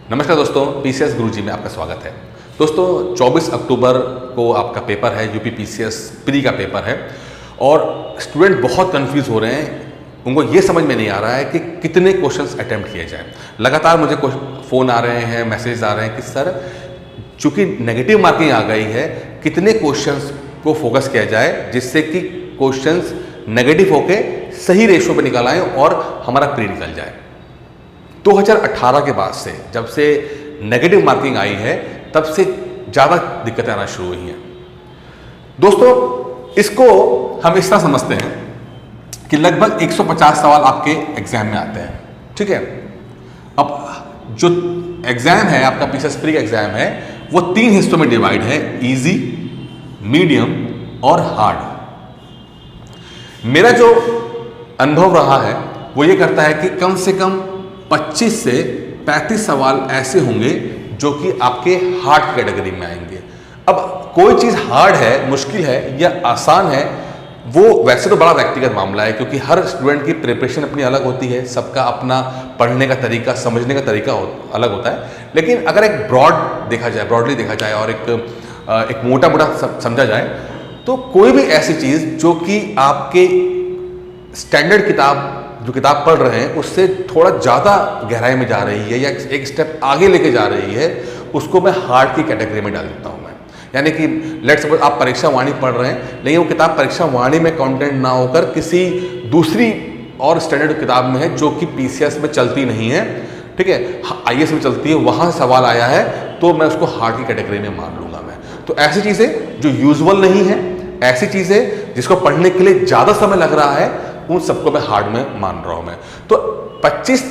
नमस्कार दोस्तों, पीसीएस गुरुजी में आपका स्वागत है। दोस्तों 24 अक्टूबर को आपका पेपर है, यूपी पीसीएस प्री का पेपर है और स्टूडेंट बहुत कंफ्यूज हो रहे हैं। उनको ये समझ में नहीं आ रहा है कि कितने क्वेश्चंस अटेम्प्ट किए जाएं। लगातार मुझे फ़ोन आ रहे हैं, मैसेज आ रहे हैं कि सर चूँकि नेगेटिव मार्किंग आ गई है, कितने क्वेश्चंस को फोकस किया जाए जिससे कि क्वेश्चंस नेगेटिव होके सही रेशो पे निकल आए और हमारा प्री निकल जाए। 2018 के बाद से जब से नेगेटिव मार्किंग आई है तब से ज़्यादा दिक्कतें आना शुरू हुई हैं। दोस्तों इसको हम इस तरह समझते हैं कि लगभग 150 सवाल आपके एग्जाम में आते हैं, ठीक है। अब जो एग्जाम है आपका पीसीएस प्री का एग्जाम है वो 3 हिस्सों में डिवाइड है, इजी, मीडियम और हार्ड। मेरा जो अनुभव रहा है वो ये करता है कि कम से कम 25 से 35 सवाल ऐसे होंगे जो कि आपके हार्ड कैटेगरी में आएंगे। अब कोई चीज़ हार्ड है, मुश्किल है या आसान है, वो वैसे तो बड़ा व्यक्तिगत मामला है क्योंकि हर स्टूडेंट की प्रिपरेशन अपनी अलग होती है, सबका अपना पढ़ने का तरीका, समझने का तरीका अलग होता है। लेकिन अगर एक ब्रॉडली देखा जाए और एक मोटा समझा जाए तो कोई भी ऐसी चीज़ जो कि आपके स्टैंडर्ड जो किताब पढ़ रहे हैं उससे थोड़ा ज़्यादा गहराई में जा रही है या एक स्टेप आगे लेके जा रही है, उसको मैं हार्ड की कैटेगरी में डाल देता हूँ मैं। यानी कि लेट्स सपोज आप परीक्षा वाणी पढ़ रहे हैं, लेकिन वो किताब परीक्षा वाणी में कंटेंट ना होकर किसी दूसरी और स्टैंडर्ड किताब में है जो कि पीसीएस में चलती नहीं है, ठीक है, आईएएस में चलती है, वहाँ सवाल आया है तो मैं उसको हार्ड की कैटेगरी में मान लूँगा मैं। तो ऐसी चीज़ें जो यूजुअल नहीं है, ऐसी चीज़ें जिसको पढ़ने के लिए ज़्यादा समय लग रहा है, उन सबको मैं हार्ड में मान रहा हूं मैं। तो 25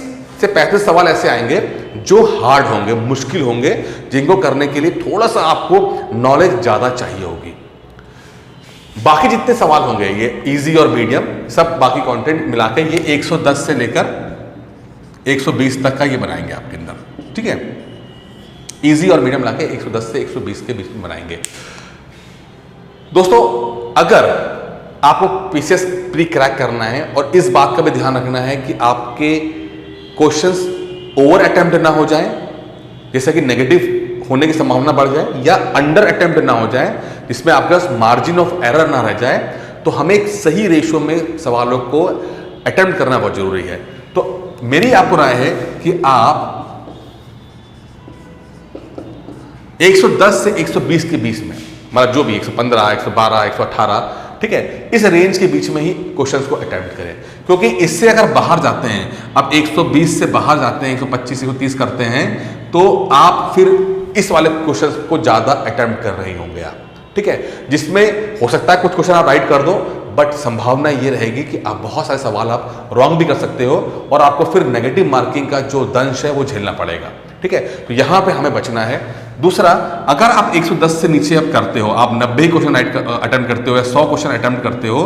से 35 सवाल ऐसे आएंगे जो हार्ड होंगे, मुश्किल होंगे, जिनको करने के लिए थोड़ा सा आपको नॉलेज ज़्यादा चाहिए होगी। बाकी जितने सवाल होंगे ये इजी और मीडियम, सब बाकी कंटेंट मिला के ये 110 से लेकर 120 तक का ये बनाएंगे आपके अंदर, ठीक है। इजी और मीडियम मिला के 110 से 120 के बीच में बनाएंगे। दोस्तों अगर आपको पीसीएस प्री क्रैक करना है और इस बात का भी ध्यान रखना है कि आपके क्वेश्चंस ओवर अटेम्प्ट ना हो जाएं, जैसे कि नेगेटिव होने की संभावना बढ़ जाए, या अंडर अटेम्प्ट ना हो जाए जिसमें आपके पास मार्जिन ऑफ एरर ना रह जाए, तो हमें एक सही रेशियो में सवालों को अटेम्प्ट करना बहुत जरूरी है। तो मेरी आपको राय है कि आप 110 से 120 के बीच में, मतलब जो भी 115, 112, 118, ठीक है, इस रेंज के बीच में ही क्वेश्चंस को अटेम्प्ट करें। क्योंकि इससे अगर बाहर जाते हैं, आप 120 से बाहर जाते हैं, 125, 130 करते हैं, तो आप फिर इस वाले क्वेश्चंस को ज़्यादा अटेम्प्ट कर रहे होंगे आप, ठीक है। जिसमें हो सकता है कुछ क्वेश्चन आप राइट कर दो, बट संभावना ये रहेगी कि आप बहुत सारे सवाल आप रॉन्ग भी कर सकते हो और आपको फिर नेगेटिव मार्किंग का जो दंश है वो झेलना पड़ेगा, ठीक है। तो यहाँ पे हमें बचना है। दूसरा, अगर आप 110 से नीचे आप करते हो, आप 90 क्वेश्चन अटेम्प्ट करते हो या 100 क्वेश्चन अटेम्प्ट करते हो,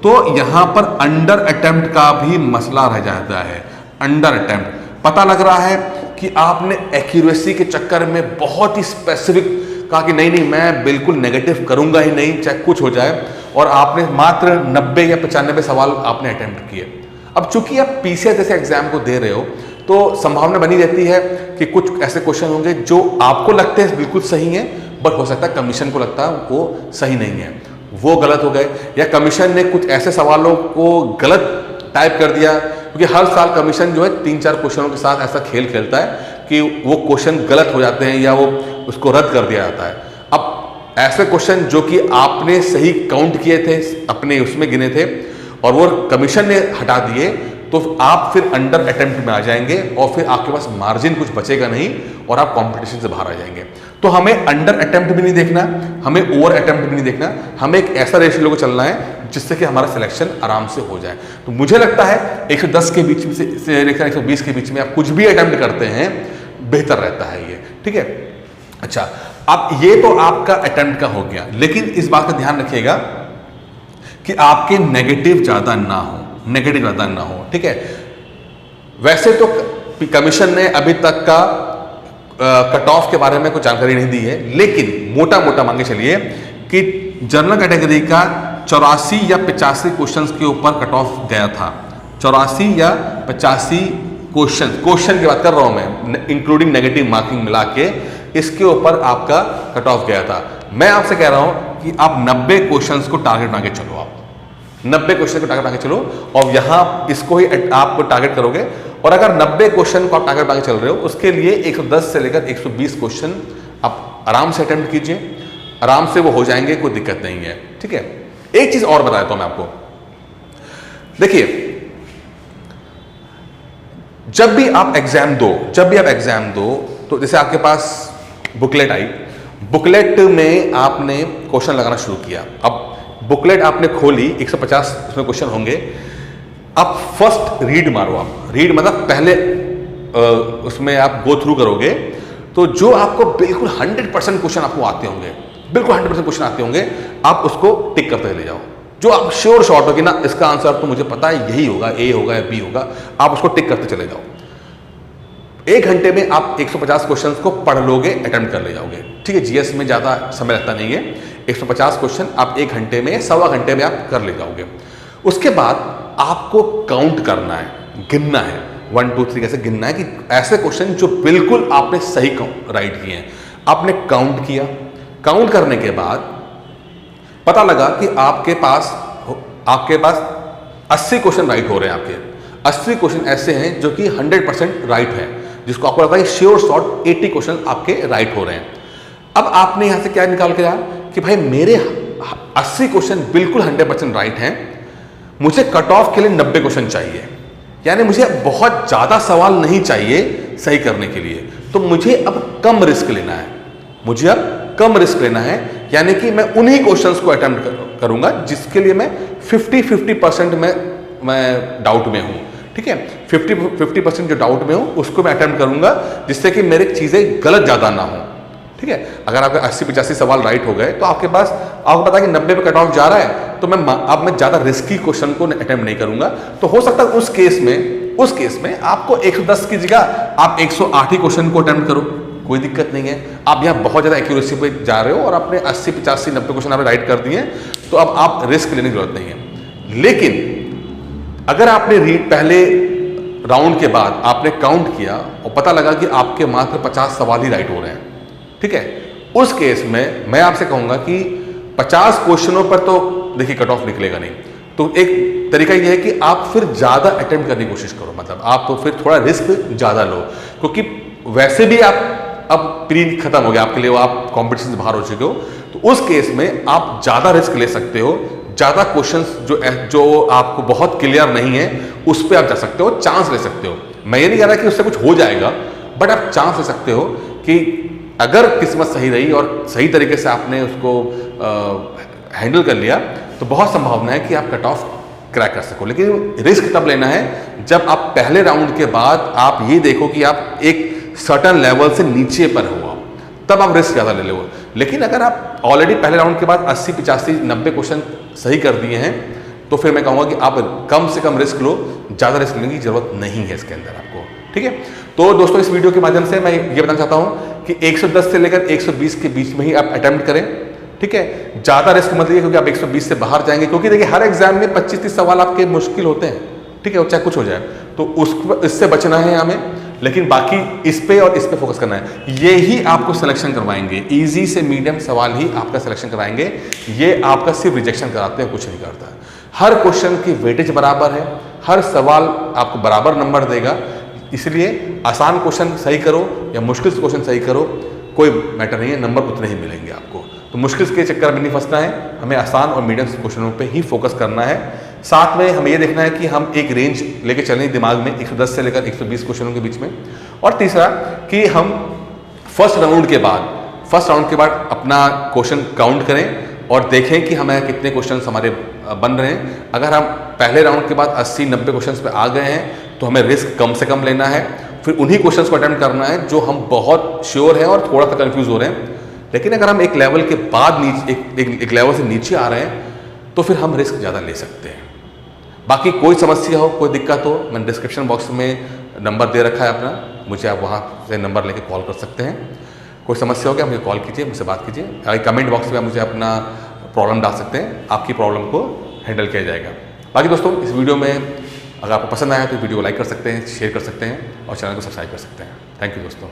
तो यहाँ पर अंडर अटेम्प्ट का भी मसला रह जाता है। अंडर अटेम्प्ट पता लग रहा है कि आपने एक्यूरेसी के चक्कर में बहुत ही स्पेसिफिक कहा कि नहीं मैं बिल्कुल नेगेटिव करूंगा ही नहीं चाहे कुछ हो जाए, और आपने मात्र 90 या 95 सवाल आपने अटेम्प्ट किए। अब चूंकि आप पीसीएस जैसे एग्जाम को दे रहे हो तो संभावना बनी रहती है कि कुछ ऐसे क्वेश्चन होंगे जो आपको लगते हैं बिल्कुल सही हैं, बट हो सकता है कमीशन को लगता है वो सही नहीं है, वो गलत हो गए, या कमीशन ने कुछ ऐसे सवालों को गलत टाइप कर दिया। क्योंकि हर साल कमीशन जो है 3-4 क्वेश्चनों के साथ ऐसा खेल खेलता है कि वो क्वेश्चन गलत हो जाते हैं या वो उसको रद्द कर दिया जाता है। अब ऐसे क्वेश्चन जो कि आपने सही काउंट किए थे, अपने उसमें गिने थे, और वो कमीशन ने हटा दिए, तो आप फिर अंडर अटेम्प्ट में आ जाएंगे और फिर आपके पास मार्जिन कुछ बचेगा नहीं और आप कंपटीशन से बाहर आ जाएंगे। तो हमें अंडर अटेम्प्ट भी नहीं देखना, हमें ओवर अटेम्प्ट भी नहीं देखना, हमें एक ऐसा रेशियो को चलना है जिससे कि हमारा सिलेक्शन आराम से हो जाए। तो मुझे लगता है 110 के बीच से लेकर 120 के बीच में आप कुछ भी अटेम्प्ट करते हैं बेहतर रहता है ये, ठीक है। अच्छा, अब ये तो आपका अटेम्प्ट का हो गया, लेकिन इस बात का ध्यान रखिएगा कि आपके नेगेटिव ज़्यादा ना हो, ठीक है। वैसे तो कमीशन ने अभी तक का कट ऑफ के बारे में कोई जानकारी नहीं दी है, लेकिन मोटा मांगे चलिए कि जनरल कैटेगरी का 84 या 85 क्वेश्चंस के ऊपर कट ऑफ गया था। 84 या 85 क्वेश्चन की बात कर रहा हूं मैं, इंक्लूडिंग नेगेटिव मार्किंग मिला के, इसके ऊपर आपका कट ऑफ गया था। मैं आपसे कह रहा हूं कि आप 90 क्वेश्चंस को टारगेट बना के चलो, आप 90 क्वेश्चन को टारगेट बना के चलो, और यहां इसको ही आप टारगेट करोगे। और अगर 90 क्वेश्चन को आप टारगेट बना के चल रहे हो, उसके लिए 110 से लेकर 120 क्वेश्चन आप आराम से अटेम्प्ट कीजिए, आराम से वो हो जाएंगे, कोई दिक्कत नहीं है, ठीक है। एक चीज और बता देता हूं मैं आपको, देखिए जब भी आप एग्जाम दो, तो जैसे आपके पास बुकलेट आई, बुकलेट में आपने क्वेश्चन लगाना शुरू किया। अब बुकलेट आपने खोली, 150 उसमें क्वेश्चन होंगे। आप फर्स्ट रीड मारो, आप रीड मतलब पहले उसमें आप गो थ्रू करोगे, तो जो आपको बिल्कुल 100% क्वेश्चन आपको आते होंगे, बिल्कुल 100% क्वेश्चन आते होंगे, आप उसको टिक करते ले जाओ। जो आप श्योर शॉर्ट हो कि ना इसका आंसर तो मुझे पता है यही होगा, ए होगा या बी होगा, आप उसको टिक करते चले जाओ। 1 घंटे में आप 150 क्वेश्चंस को पढ़ लोगे, अटेम्प्ट कर ले जाओगे, ठीक है। जीएस में ज़्यादा समय लगता नहीं है, 150 क्वेश्चन आप 1 घंटे में, सवा घंटे में आप कर ले जाओगे। उसके बाद आपको काउंट करना है, गिनना है, 1 2 3 कैसे गिनना है कि ऐसे क्वेश्चन जो बिल्कुल आपने सही राइट किए हैं, आपने काउंट किया। काउंट करने के बाद पता लगा कि आपके पास 80 क्वेश्चन राइट हो रहे हैं। आपके 80 क्वेश्चन ऐसे हैं जो कि 100% राइट है, जिसको आपको लगता है श्योर शॉर्ट 80 क्वेश्चन आपके राइट हो रहे हैं। अब आपने यहां से क्या निकाल के आया कि भाई मेरे 80 क्वेश्चन बिल्कुल 100% राइट हैं, मुझे कट ऑफ के लिए 90 क्वेश्चन चाहिए, यानी मुझे बहुत ज्यादा सवाल नहीं चाहिए सही करने के लिए। तो मुझे अब कम रिस्क लेना है, यानी कि मैं उन्हीं क्वेश्चंस को अटेम्प्ट करूंगा जिसके लिए मैं 50% मैं डाउट में हूं, ठीक है। 50% जो डाउट में हूं उसको मैं अटेम्प्ट करूंगा, जिससे कि मेरी चीजें गलत ज्यादा ना हो, ठीक है। अगर आपके 80-85 सवाल राइट हो गए तो आपके पास, आपको पता है कि 90 पे कट ऑफ जा रहा है, तो मैं ज्यादा रिस्की क्वेश्चन को अटेम्प्ट नहीं करूंगा। तो हो सकता है उस केस में आपको 110 की जगह आप 108 ही क्वेश्चन को अटेम्प्ट करो, कोई दिक्कत नहीं है। आप यहाँ बहुत ज़्यादा एक्यूरेसी पे जा रहे हो और आपने 80 85 90 क्वेश्चन आपने राइट कर दिए, तो अब आप रिस्क लेने की जरूरत नहीं है। लेकिन अगर आपने पहले राउंड के बाद आपने काउंट किया और पता लगा कि आपके मात्र 50 सवाल ही राइट हो रहे हैं, ठीक है, उस केस में मैं आपसे कहूंगा कि 50 क्वेश्चनों पर तो देखिए कट ऑफ निकलेगा नहीं। तो एक तरीका यह है कि आप फिर ज़्यादा अटेम्प्ट करने की कोशिश करो, मतलब आप तो फिर थोड़ा रिस्क ज़्यादा लो, क्योंकि वैसे भी आप अब प्री खत्म हो गया आपके लिए, वो आप कॉम्पिटिशन से बाहर हो चुके हो। तो उस केस में आप ज़्यादा रिस्क ले सकते हो, ज़्यादा क्वेश्चंस जो आपको बहुत क्लियर नहीं है उस पर आप जा सकते हो, चांस ले सकते हो। मैं ये नहीं कह रहा कि उससे कुछ हो जाएगा, बट आप चांस ले सकते हो कि अगर किस्मत सही रही और सही तरीके से आपने उसको हैंडल कर लिया, तो बहुत संभावना है कि आप कट ऑफ क्रैक कर सको। लेकिन रिस्क तब लेना है जब आप पहले राउंड के बाद आप ये देखो कि आप एक सर्टन लेवल से नीचे पर हो, तब आप रिस्क ज़्यादा ले लो। लेकिन अगर आप ऑलरेडी पहले राउंड के बाद 80 85 90 क्वेश्चन सही कर दिए हैं, तो फिर मैं कहूँगा कि आप कम से कम रिस्क लो, ज़्यादा रिस्क लेने की जरूरत नहीं है इसके अंदर आपको, ठीक है। तो दोस्तों इस वीडियो के माध्यम से मैं ये बताना चाहता हूँ कि 110 से लेकर 120 के बीच में ही आप अटेम्प्ट करें, ठीक है। ज़्यादा रिस्क मत लीजिए, क्योंकि आप 120 से बाहर जाएंगे, क्योंकि देखिए हर एग्जाम में 25-30 सवाल आपके मुश्किल होते हैं, ठीक है, चाहे कुछ हो जाए, तो इससे बचना है हमें। लेकिन बाकी इस पे और इस पे फोकस करना है, ये ही आपको सिलेक्शन करवाएंगे, इजी से मीडियम सवाल ही आपका सिलेक्शन कराएंगे। ये आपका सिर्फ रिजेक्शन कराते हैं, कुछ नहीं करता। हर क्वेश्चन की वेटेज बराबर है, हर सवाल आपको बराबर नंबर देगा, इसलिए आसान क्वेश्चन सही करो या मुश्किल क्वेश्चन सही करो, कोई मैटर नहीं है, नंबर उतने ही मिलेंगे आपको। तो मुश्किल के चक्कर में नहीं फंसना है, हमें आसान और मीडियम क्वेश्चनों पे ही फोकस करना है। साथ में हमें ये देखना है कि हम एक रेंज लेके चलें दिमाग में 110 से लेकर 120 क्वेश्चनों के बीच में। और तीसरा कि हम फर्स्ट राउंड के बाद अपना क्वेश्चन काउंट करें और देखें कि हमें कितने क्वेश्चन हमारे बन रहे हैं। अगर हम पहले राउंड के बाद 80-90 क्वेश्चन पे आ गए हैं, तो हमें रिस्क कम से कम लेना है, फिर उन्हीं क्वेश्चंस को अटेम्प्ट करना है जो हम बहुत श्योर हैं और थोड़ा सा कंफ्यूज हो रहे हैं। लेकिन अगर हम एक लेवल के बाद एक लेवल से नीचे आ रहे हैं, तो फिर हम रिस्क ज़्यादा ले सकते हैं। बाकी कोई समस्या हो, कोई दिक्कत हो, मैंने डिस्क्रिप्शन बॉक्स में नंबर दे रखा है अपना, मुझे आप वहाँ से नंबर लेके कॉल कर सकते हैं। कोई समस्या हो गया मुझे कॉल कीजिए, मुझसे बात कीजिए। कमेंट बॉक्स में मुझे अपना प्रॉब्लम डाल सकते हैं, आपकी प्रॉब्लम को हैंडल किया जाएगा। बाकी दोस्तों इस वीडियो में अगर आपको पसंद आया तो वीडियो को लाइक कर सकते हैं, शेयर कर सकते हैं और चैनल को सब्सक्राइब कर सकते हैं। थैंक यू दोस्तों।